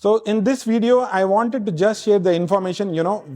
So in this video, I wanted to just share the information,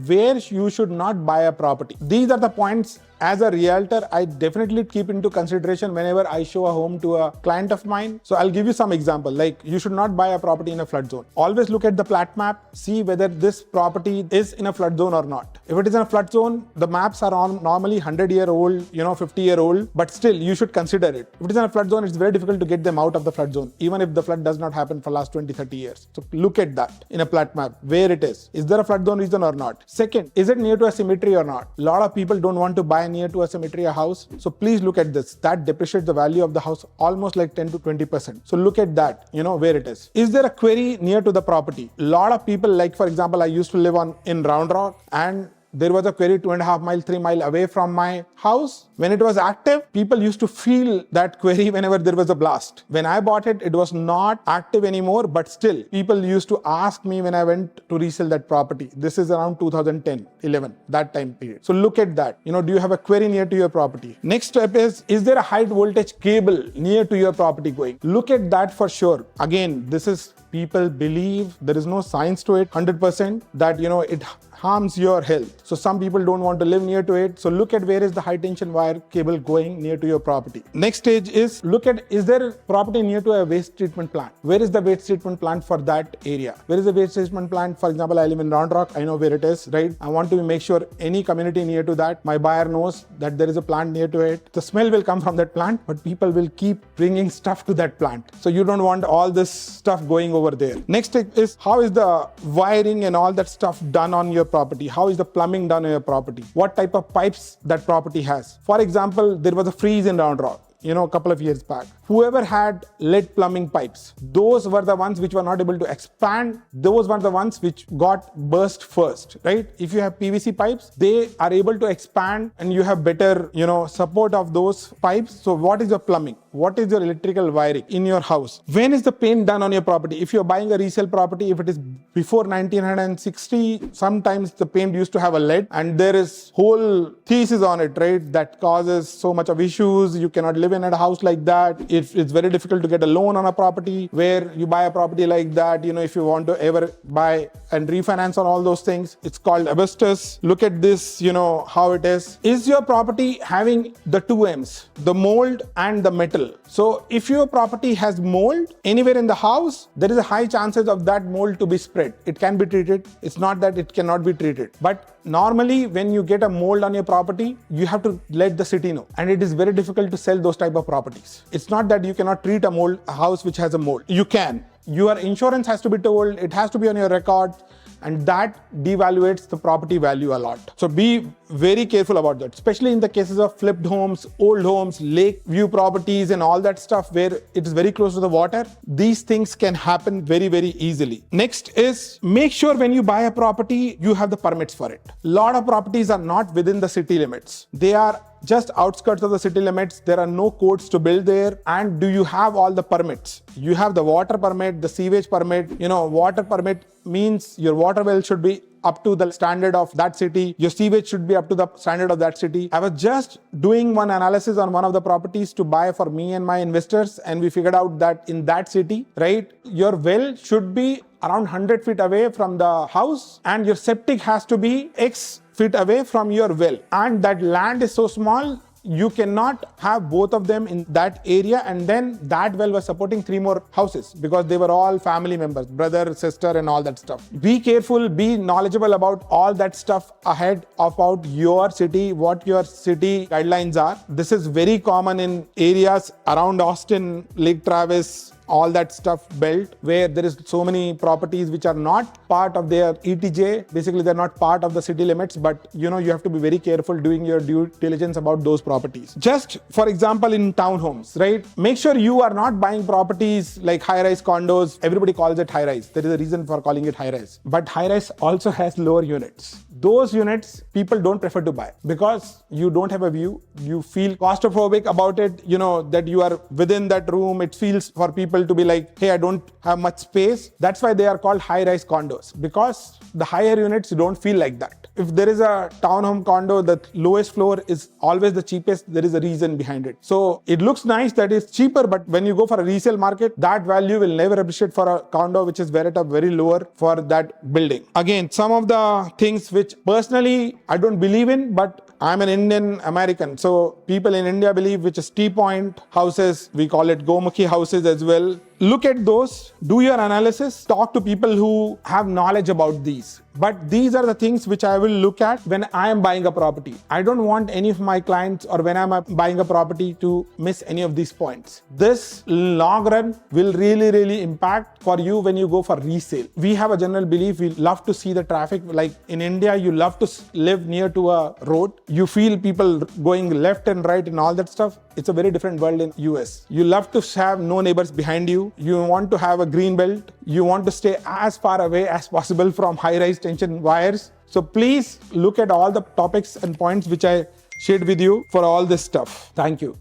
where you should not buy a property. These are the points as a realtor I definitely keep into consideration whenever I show a home to a client of mine. So I'll give you some example, like you should not buy a property in a flood zone. Always look at the plat map, see whether this property is in a flood zone or not. If it is in a flood zone, the maps are normally 100-year-old, 50-year-old, but still you should consider it. If it is in a flood zone, it's very difficult to get them out of the flood zone, even if the flood does not happen for last 20-30 years. So look at that in a plat map, where it is. Is there a flood zone region or not? Second, is it near to a cemetery or not? A lot of people don't want to buy near to a cemetery, a house. So please look at this. That depreciates the value of the house almost like 10 to 20%. So look at that, where it is. Is there a quarry near to the property? A lot of people, like for example, I used to live in Round Rock, and there was a quarry 2.5 miles, 3 miles away from my house. When it was active, people used to feel that quarry whenever there was a blast. When I bought it, it was not active anymore, but still people used to ask me when I went to resell that property. This is around 2010, 11, that time period. So look at that. Do you have a quarry near to your property? Next step is there a high voltage cable near to your property going? Look at that for sure. Again, this is people believe, there is no science to it 100% that it harms your health. So some people don't want to live near to it. So look at where is the high tension wire cable going near to your property. Next stage is look at, is there property near to a waste treatment plant? Where is the waste treatment plant for that area? Where is the waste treatment plant? For example, I live in Round Rock. I know where it is, right? I want to make sure any community near to that, my buyer knows that there is a plant near to it. The smell will come from that plant, but people will keep bringing stuff to that plant. So you don't want all this stuff going over there. Next step is, how is the wiring and all that stuff done on your property? How is the plumbing done on your property? What type of pipes that property has? For example, there was a freeze in Round Rock, a couple of years back. Whoever had lead plumbing pipes, those were the ones which were not able to expand. Those were the ones which got burst first, right? If you have PVC pipes, they are able to expand and you have better, support of those pipes. So what is your plumbing? What is your electrical wiring in your house? When is the paint done on your property? If you're buying a resale property, if it is before 1960, sometimes the paint used to have a lead, and there is whole thesis on it, right? That causes so much of issues. You cannot live in a house like that. It's very difficult to get a loan on a property where you buy a property like that. If you want to ever buy and refinance on all those things, it's called asbestos. Look at this, how it is. Is your property having the two M's, the mold and the metal? So if your property has mold anywhere in the house, there is a high chances of that mold to be spread. It can be treated. It's not that it cannot be treated. But normally when you get a mold on your property, you have to let the city know. And it is very difficult to sell those type of properties. It's not that you cannot treat a house which has a mold. You can. Your insurance has to be told. It has to be on your record. And that devaluates the property value a lot. So be very careful about that, especially in the cases of flipped homes, old homes, lake view properties and all that stuff where it is very close to the water. These things can happen very, very easily. Next is, make sure when you buy a property, you have the permits for it. A lot of properties are not within the city limits. They are just outskirts of the city limits. There are no codes to build there. And do you have all the permits? You have the water permit, the sewage permit. Water permit means your water well should be up to the standard of that city. Your sewage should be up to the standard of that city. I was just doing one analysis on one of the properties to buy for me and my investors, and we figured out that in that city, right, your well should be around 100 feet away from the house, and your septic has to be X feet away from your well. And that land is so small, you cannot have both of them in that area. And then that well was supporting 3 more houses because they were all family members, brother, sister, and all that stuff. Be careful, be knowledgeable about all that stuff ahead about your city, what your city guidelines are. This is very common in areas around Austin, Lake Travis, all that stuff belt, where there is so many properties which are not part of their ETJ. Basically, they're not part of the city limits, but you have to be very careful doing your due diligence about those properties. Just for example, in townhomes, right? Make sure you are not buying properties like high-rise condos. Everybody calls it high-rise. There is a reason for calling it high-rise. But high-rise also has lower units. Those units people don't prefer to buy because you don't have a view. You feel claustrophobic about it, that you are within that room. It feels for people people to be like, hey, I don't have much space. That's why they are called high-rise condos, because the higher units don't feel like that. If there is a townhome condo, the lowest floor is always the cheapest. There is a reason behind it. So it looks nice that it's cheaper, but when you go for a resale market, that value will never appreciate for a condo which is very lower for that building. Again, some of the things which personally I don't believe in, but I'm an Indian American. So people in India believe, which is T-point houses. We call it Gomukhi houses as well. Look at those, do your analysis, talk to people who have knowledge about these. But these are the things which I will look at when I am buying a property. I don't want any of my clients or when I'm buying a property to miss any of these points. This long run will really impact for you when you go for resale. We have a general belief, we love to see the traffic. Like in India, you love to live near to a road. You feel people going left and right and all that stuff. It's a very different world in US. You love to have no neighbors behind you. You want to have a green belt. You want to stay as far away as possible from high-rise tension wires. So please look at all the topics and points which I shared with you for all this stuff. Thank you.